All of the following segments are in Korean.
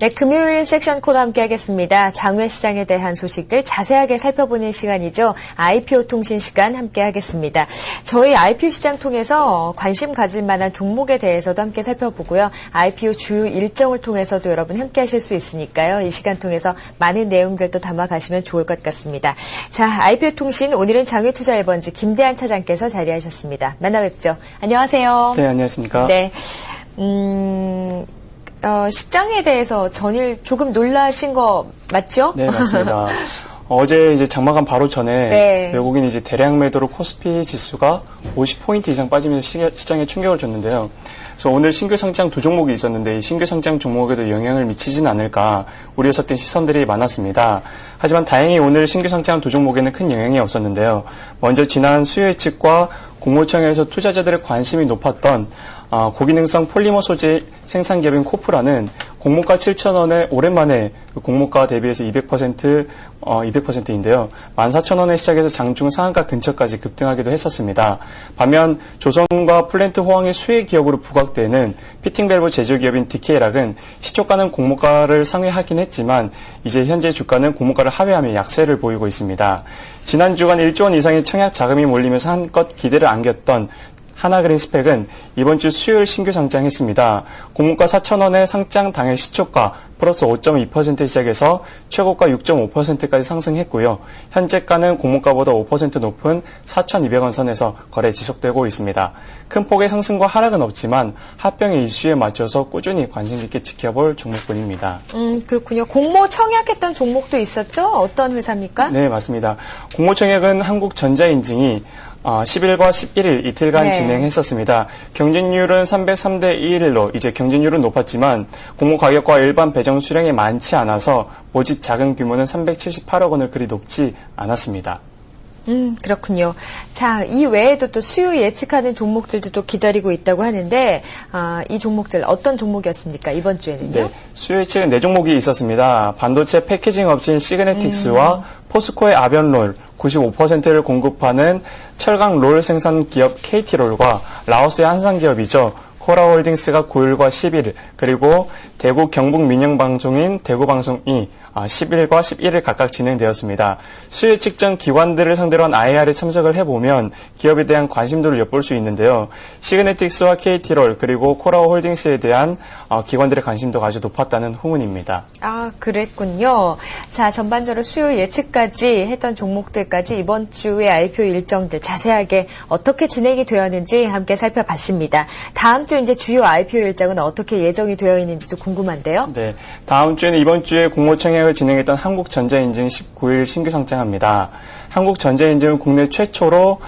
네, 금요일 섹션 코너 함께 하겠습니다. 장외 시장에 대한 소식들 자세하게 살펴보는 시간이죠. IPO 통신 시간 함께 하겠습니다. 저희 IPO 시장 통해서 관심 가질 만한 종목에 대해서도 함께 살펴보고요. IPO 주요 일정을 통해서도 여러분 함께 하실 수 있으니까요. 이 시간 통해서 많은 내용들도 담아가시면 좋을 것 같습니다. 자, IPO 통신 오늘은 장외투자 1번지 김대한 차장께서 자리하셨습니다. 만나 뵙죠. 안녕하세요. 네, 안녕하십니까. 네. 시장에 대해서 전일 조금 놀라신 거 맞죠? 네, 맞습니다. 어제 이제 장마감 바로 전에 네. 외국인 이제 대량 매도로 코스피 지수가 50포인트 이상 빠지면서 시장에 충격을 줬는데요. 그래서 오늘 신규 상장 두 종목이 있었는데 이 신규 상장 종목에도 영향을 미치진 않을까 우려했었던 시선들이 많았습니다. 하지만 다행히 오늘 신규 상장 두 종목에는 큰 영향이 없었는데요. 먼저 지난 수요 예측과 공모청에서 투자자들의 관심이 높았던 고기능성 폴리머 소재 생산기업인 코프라는 공모가 7,000원에 오랜만에 공모가 대비해서 200%인데요. 14,000원에 시작해서 장중 상한가 근처까지 급등하기도 했었습니다. 반면 조선과 플랜트 호황의 수혜 기업으로 부각되는 피팅밸브 제조기업인 DK락은 시초가는 공모가를 상회하긴 했지만 이제 현재 주가는 공모가를 하회하며 약세를 보이고 있습니다. 지난 주간 1조 원 이상의 청약 자금이 몰리면서 한껏 기대를 안겼던 하나그린스펙은 이번 주 수요일 신규 상장했습니다. 공모가 4,000원에 상장 당일 시초가 플러스 5.2% 시작해서 최고가 6.5%까지 상승했고요. 현재가는 공모가보다 5% 높은 4,200원 선에서 거래 지속되고 있습니다. 큰 폭의 상승과 하락은 없지만 합병의 이슈에 맞춰서 꾸준히 관심 있게 지켜볼 종목군입니다. 그렇군요. 공모 청약했던 종목도 있었죠? 어떤 회사입니까? 네, 맞습니다. 공모 청약은 한국전자인증이 10일과 11일 이틀간 진행했었습니다. 경쟁률은 303대 21로 이제 경쟁률은 높았지만 공모 가격과 일반 배정 수량이 많지 않아서 모집 자금 규모는 378억 원을 그리 높지 않았습니다. 그렇군요. 자, 이 외에도 또 수요 예측하는 종목들도 또 기다리고 있다고 하는데, 이 종목들 어떤 종목이었습니까? 이번 주에는요? 네, 수요 예측은 4종목이 있었습니다. 반도체 패키징 업체인 시그네틱스와 포스코의 아변롤, 95%를 공급하는 철강 롤 생산 기업 KT롤과 라오스의 한상 기업이죠. 코라홀딩스가 9일과 11일, 그리고 대구 경북 민영방송인 대구방송이 10일과 11일 각각 진행되었습니다. 수요 측정 기관들을 상대로 한 IR에 참석을 해보면 기업에 대한 관심도를 엿볼 수 있는데요. 시그네틱스와 KT롤 그리고 코라홀딩스에 대한 기관들의 관심도가 아주 높았다는 후문입니다. 아, 그랬군요. 자, 전반적으로 수요 예측까지 했던 종목들까지 이번 주의 IPO 일정들 자세하게 어떻게 진행이 되었는지 함께 살펴봤습니다. 다음 주 이제 주요 IPO 일정은 어떻게 예정이 되어 있는지도 궁금한데요. 네, 다음 주에는 이번 주에 공모청약을 진행했던 한국전자인증 19일 신규 상장합니다. 한국전자인증은 국내 최초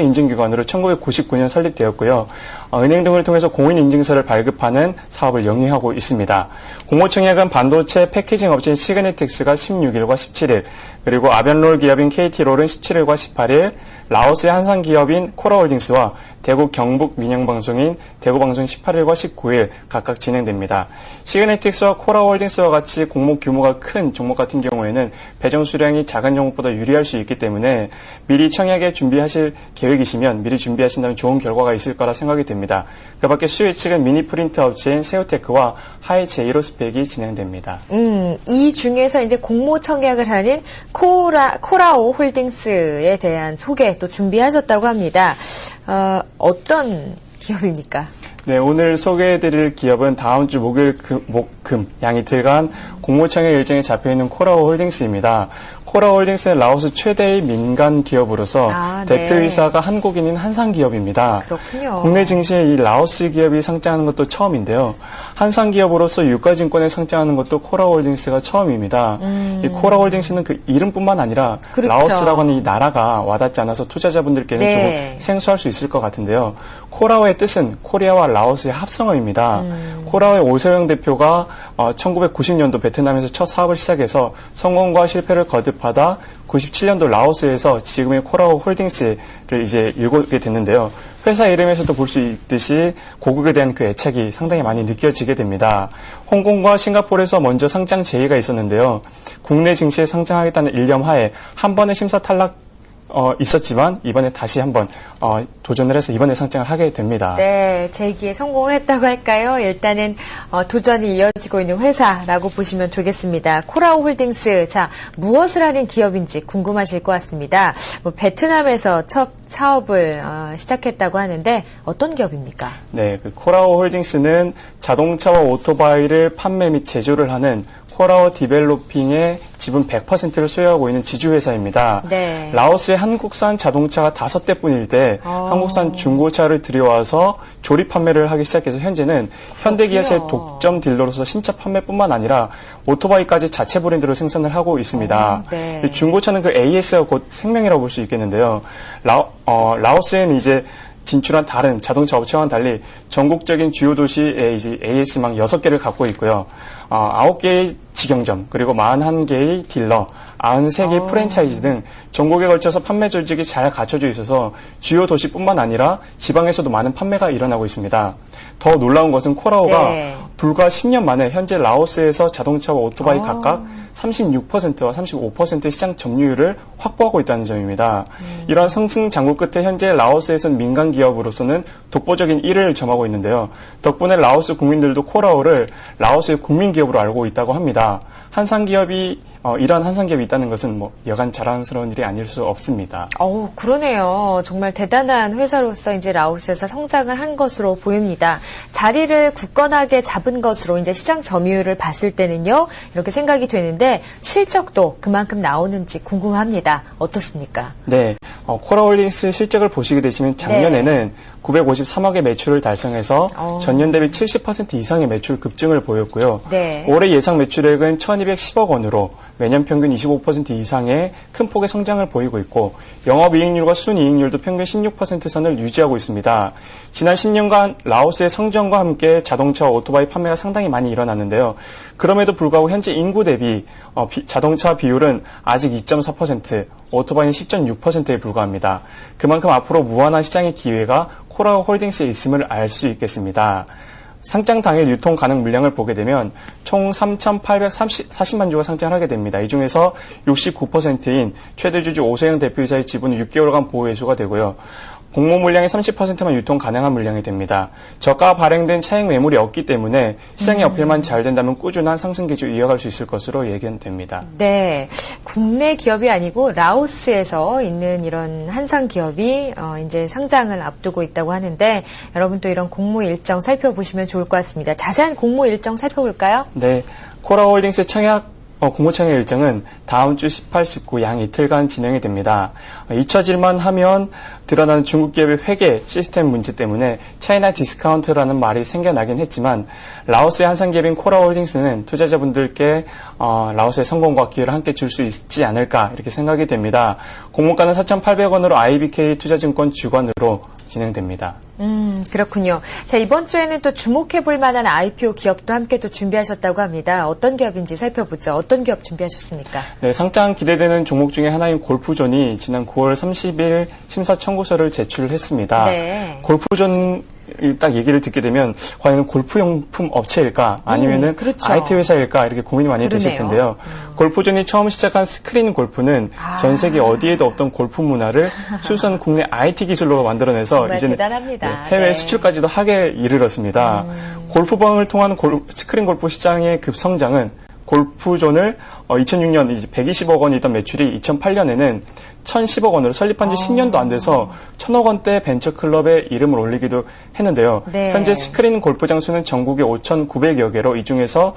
인증기관으로 1999년 설립되었고요. 은행 등을 통해서 공인인증서를 발급하는 사업을 영위하고 있습니다. 공모청약은 반도체 패키징 업체인 시그네틱스가 16일과 17일, 그리고 아변롤 기업인 KT롤은 17일과 18일, 라오스의 한상 기업인 코라홀딩스와 대구 경북 민영방송인 대구방송 18일과 19일 각각 진행됩니다. 시그네틱스와 코라홀딩스와 같이 공모 규모가 큰 종목 같은 경우에는 배정 수량이 작은 종목보다 유리할 수 있기 때문에 미리 청약에 준비하실 계획이시면 미리 준비하신다면 좋은 결과가 있을 거라 생각이 됩니다. 그 밖에 수요 예측은 미니 프린트 업체인 세오테크와 하이제이로스펙이 진행됩니다. 이 중에서 이제 공모 청약을 하는 코라오 홀딩스에 대한 소개 또 준비하셨다고 합니다. 어떤 기업입니까? 네, 오늘 소개해드릴 기업은 다음 주 목요일, 금, 양 이틀간 공모청약 일정에 잡혀있는 코라오 홀딩스입니다. 코라홀딩스는 라오스 최대의 민간 기업으로서 대표이사가 한국인인 한상기업입니다. 그렇군요. 국내 증시에 이 라오스 기업이 상장하는 것도 처음인데요. 한상기업으로서 유가증권에 상장하는 것도 코라홀딩스가 처음입니다. 이 코라홀딩스는 그 이름뿐만 아니라 그렇죠. 라오스라고 하는 이 나라가 와닿지 않아서 투자자분들께는 조금 생소할 수 있을 것 같은데요. 코라오의 뜻은 코리아와 라오스의 합성어입니다. 코라오의 오세영 대표가 1990년도 베트남에서 첫 사업을 시작해서 성공과 실패를 거듭하다 97년도 라오스에서 지금의 코라오 홀딩스를 이제 일구게 됐는데요. 회사 이름에서도 볼 수 있듯이 고객에 대한 그 애착이 상당히 많이 느껴지게 됩니다. 홍콩과 싱가포르에서 먼저 상장 제의가 있었는데요. 국내 증시에 상장하겠다는 일념 하에 한 번의 심사 탈락 있었지만 이번에 다시 한번 도전을 해서 이번에 상장을 하게 됩니다. 네, 재기에 성공을 했다고 할까요? 일단은 도전이 이어지고 있는 회사라고 보시면 되겠습니다. 코라오 홀딩스, 자, 무엇을 하는 기업인지 궁금하실 것 같습니다. 베트남에서 첫 사업을 시작했다고 하는데 어떤 기업입니까? 네, 그 코라오 홀딩스는 자동차와 오토바이를 판매 및 제조를 하는 코라오 디벨로핑의 지분 100%를 소유하고 있는 지주회사입니다. 네. 라오스의 한국산 자동차가 5대뿐일 때 한국산 중고차를 들여와서 조립 판매를 하기 시작해서 현재는 현대기아차의 독점 딜러로서 신차 판매뿐만 아니라 오토바이까지 자체 브랜드로 생산을 하고 있습니다. 네. 중고차는 그 AS가 곧 생명이라고 볼 수 있겠는데요. 라오스에는 이제 진출한 다른 자동차 업체와는 달리 전국적인 주요 도시에 이제 AS망 6개를 갖고 있고요. 9개의 직영점, 그리고 41개의 딜러, 93개의 프랜차이즈 등 전국에 걸쳐서 판매 조직이 잘 갖춰져 있어서 주요 도시뿐만 아니라 지방에서도 많은 판매가 일어나고 있습니다. 더 놀라운 것은 코라오가 네. 불과 10년 만에 현재 라오스에서 자동차와 오토바이 각각 36%와 35%의 시장 점유율을 확보하고 있다는 점입니다. 이러한 승승장구 끝에 현재 라오스에서는 민간 기업으로서는 독보적인 1위를 점하고 있는데요. 덕분에 라오스 국민들도 코라오를 라오스의 국민 기업으로 알고 있다고 합니다. 이러한 한산기업이 있다는 것은 여간 자랑스러운 일이 아닐 수 없습니다. 그러네요. 정말 대단한 회사로서 이제 라오스에서 성장을 한 것으로 보입니다. 자리를 굳건하게 잡은 것으로 이제 시장 점유율을 봤을 때는요, 이렇게 생각이 되는데 실적도 그만큼 나오는지 궁금합니다. 어떻습니까? 네. 코라홀딩스 실적을 보시게 되시면 작년에는 953억의 매출을 달성해서 전년 대비 70% 이상의 매출 급증을 보였고요. 네. 올해 예상 매출액은 1210억 원으로 매년 평균 25% 이상의 큰 폭의 성장을 보이고 있고 영업이익률과 순이익률도 평균 16% 선을 유지하고 있습니다. 지난 10년간 라오스의 성장과 함께 자동차와 오토바이 판매가 상당히 많이 일어났는데요. 그럼에도 불구하고 현재 인구 대비 자동차 비율은 아직 2.4%, 오토바이는 10.6%에 불과합니다. 그만큼 앞으로 무한한 시장의 기회가 코라오 홀딩스에 있음을 알 수 있겠습니다. 상장 당일 유통 가능 물량을 보게 되면 총 3,840만 주가 상장을 하게 됩니다. 이 중에서 69%인 최대주주 오세영 대표이사의 지분은 6개월간 보호 회수가 되고요. 공모 물량의 30%만 유통 가능한 물량이 됩니다. 저가 발행된 차익 매물이 없기 때문에 시장의 어필만 잘 된다면 꾸준한 상승 기조 이어갈 수 있을 것으로 예견됩니다. 네, 국내 기업이 아니고 라오스에서 있는 이런 한상 기업이 이제 상장을 앞두고 있다고 하는데 여러분 또 이런 공모 일정 살펴보시면 좋을 것 같습니다. 자세한 공모 일정 살펴볼까요? 네, 코라홀딩스 청약 공모청의 일정은 다음 주 18, 19 양 이틀간 진행이 됩니다. 잊혀질만 하면 드러나는 중국 기업의 회계 시스템 문제 때문에 차이나 디스카운트라는 말이 생겨나긴 했지만 라오스의 한상기업인 코라홀딩스는 투자자분들께 라오스의 성공과 기회를 함께 줄 수 있지 않을까 이렇게 생각이 됩니다. 공모가는 4,800원으로 IBK 투자증권 주관으로 진행됩니다. 그렇군요. 자, 이번 주에는 또 주목해볼 만한 IPO 기업도 함께 또 준비하셨다고 합니다. 어떤 기업인지 살펴보죠. 어떤 기업 준비하셨습니까? 네, 상장 기대되는 종목 중에 하나인 골프존이 지난 9월 30일 심사 청구서를 제출을 했습니다. 네. 골프존 딱 얘기를 듣게 되면 과연 골프용품 업체일까 아니면은 그렇죠. IT 회사일까 이렇게 고민이 많이 되실 텐데요. 골프존이 처음 시작한 스크린 골프는 전 세계 어디에도 없던 골프 문화를 수선 국내 IT 기술로 만들어내서 이제는 해외 수출까지도 하게 이르렀습니다. 골프방을 통한 스크린 골프 시장의 급성장은 골프존을 2006년 이제 120억 원이던 매출이 2008년에는 1,010억 원으로 설립한 지 10년도 안 돼서 1,000억 원대 벤처클럽에 이름을 올리기도 했는데요. 네. 현재 스크린 골프장 수는 전국에 5,900여 개로 이 중에서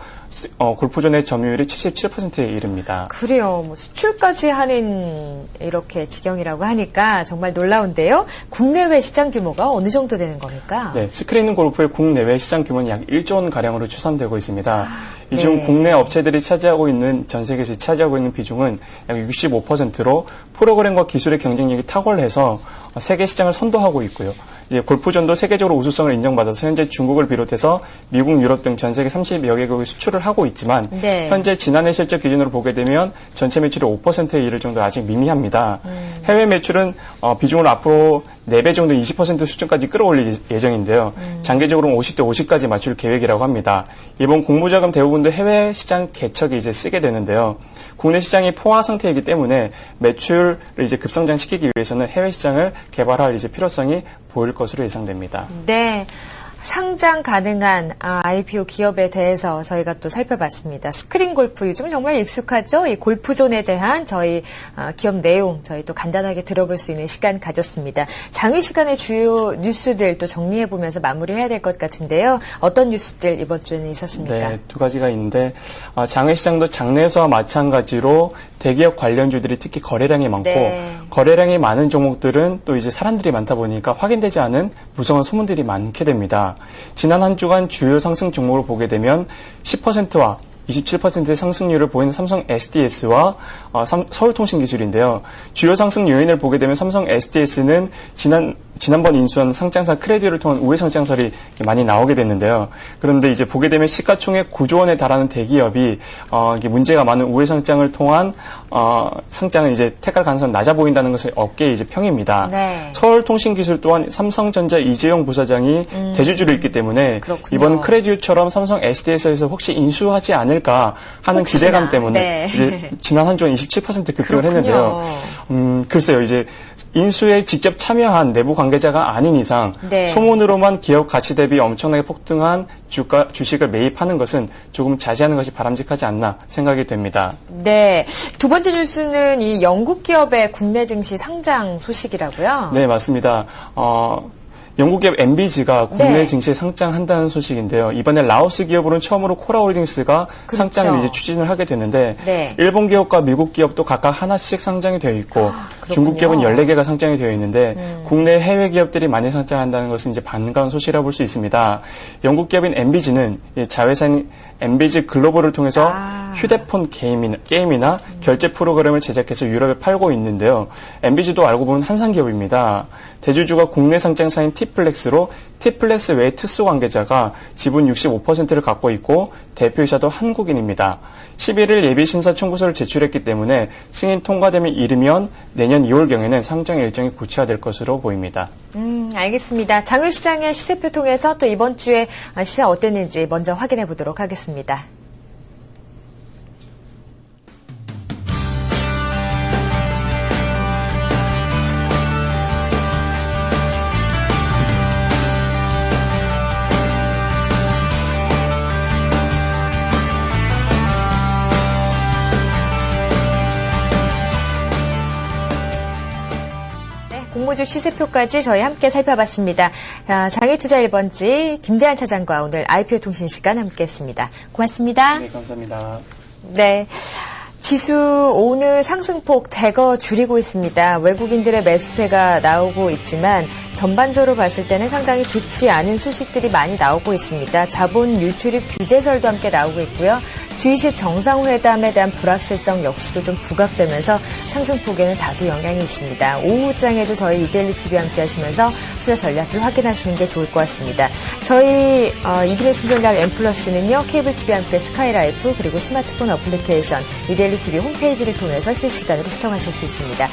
골프존의 점유율이 77%에 이릅니다. 그래요. 수출까지 하는 이렇게 지경이라고 하니까 정말 놀라운데요. 국내외 시장 규모가 어느 정도 되는 겁니까? 네, 스크린 골프의 국내외 시장 규모는 약 1조 원 가량으로 추산되고 있습니다. 이 중 국내 업체들이 전 세계에서 차지하고 있는 비중은 약 65%로 프로그램과 기술의 경쟁력이 탁월해서 세계 시장을 선도하고 있고요. 이제 골프존도 세계적으로 우수성을 인정받아서 현재 중국을 비롯해서 미국, 유럽 등 전 세계 30여 개국에 수출을 하고 있지만 현재 지난해 실적 기준으로 보게 되면 전체 매출이 5%에 이를 정도로 아직 미미합니다. 해외 매출은 비중을 앞으로 4배 정도 20% 수준까지 끌어올릴 예정인데요. 장기적으로는 50대 50까지 맞출 계획이라고 합니다. 이번 공모자금 대부분도 해외 시장 개척에 이제 쓰게 되는데요. 국내 시장이 포화 상태이기 때문에 매출을 이제 급성장시키기 위해서는 해외 시장을 개발할 이제 필요성이 보일 것으로 예상됩니다. 네. 상장 가능한 IPO 기업에 대해서 저희가 또 살펴봤습니다. 스크린 골프 요즘 정말 익숙하죠? 이 골프존에 대한 저희 기업 내용 저희 또 간단하게 들어볼 수 있는 시간 가졌습니다. 장외 시간의 주요 뉴스들 또 정리해보면서 마무리해야 될 것 같은데요. 어떤 뉴스들 이번 주에는 있었습니까? 네, 두 가지가 있는데 장외 시장도 장내수와 마찬가지로 대기업 관련주들이 특히 거래량이 많고 네. 거래량이 많은 종목들은 또 이제 사람들이 많다 보니까 확인되지 않은 무성한 소문들이 많게 됩니다. 지난 한 주간 주요 상승 종목을 보게 되면 10%와 27%의 상승률을 보이는 삼성 SDS와 서울통신기술인데요. 주요 상승 요인을 보게 되면 삼성 SDS는 지난번 인수한 상장사 크레디를 통한 우회 상장설이 많이 나오게 됐는데요. 그런데 이제 보게 되면 시가총액 9조 원에 달하는 대기업이 이게 문제가 많은 우회 상장을 통한 상장은 이제 택할 가능성이 낮아 보인다는 것이 업계의 이제 평입니다. 네. 서울통신기술 또한 삼성전자 이재용 부사장이 대주주로 있기 때문에 그렇군요. 이번 크레디처럼 삼성 SDS에서 혹시 인수하지 않을까 하는 혹시나. 기대감 때문에 네. 이제 지난 한 주간 27% 급등을 그렇군요. 했는데요. 글쎄요, 이제 인수에 직접 참여한 내부 관계자가 아닌 이상 네. 소문으로만 기업 가치 대비 엄청나게 폭등한 주식을 매입하는 것은 조금 자제하는 것이 바람직하지 않나 생각이 됩니다. 네. 두 번째 뉴스는 이 영국 기업의 국내 증시 상장 소식이라고요? 네, 맞습니다. 영국 기업 MBG가 국내 네. 증시에 상장한다는 소식인데요. 이번에 라오스 기업으로는 처음으로 코라홀딩스가 그렇죠. 상장을 이제 추진을 하게 되는데 네. 일본 기업과 미국 기업도 각각 하나씩 상장이 되어 있고 중국 기업은 14개가 상장이 되어 있는데 국내 해외 기업들이 많이 상장한다는 것은 이제 반가운 소식이라고 볼 수 있습니다. 영국 기업인 MBG는 자회사인 MBG 글로벌을 통해서 휴대폰 게임이나 결제 프로그램을 제작해서 유럽에 팔고 있는데요. MBG도 알고 보면 한상 기업입니다. 대주주가 국내 상장사인 티플렉스로 티플렉스 외 특수 관계자가 지분 65%를 갖고 있고 대표이사도 한국인입니다. 11일 예비심사 청구서를 제출했기 때문에 승인 통과되면 이르면 내년 2월경에는 상장 일정이 구체화될 것으로 보입니다. 알겠습니다. 장외시장의 시세표 통해서 또 이번 주에 시세 어땠는지 먼저 확인해 보도록 하겠습니다. 공모주 시세표까지 저희 함께 살펴봤습니다. 장외투자 1번지 김대한 차장과 오늘 IPO 통신 시간 함께했습니다. 고맙습니다. 네, 감사합니다. 네. 지수 오늘 상승폭 대거 줄이고 있습니다. 외국인들의 매수세가 나오고 있지만 전반적으로 봤을 때는 상당히 좋지 않은 소식들이 많이 나오고 있습니다. 자본 유출입 규제설도 함께 나오고 있고요. G20 정상회담에 대한 불확실성 역시도 좀 부각되면서 상승폭에는 다소 영향이 있습니다. 오후장에도 저희 이데일리 TV 함께 하시면서 투자 전략들 확인하시는 게 좋을 것 같습니다. 저희 이기는 신경약 M+는요. 케이블 TV 함께 스카이라이프 그리고 스마트폰 어플리케이션 이데일리 TV 홈페이지를 통해서 실시간으로 시청하실 수 있습니다.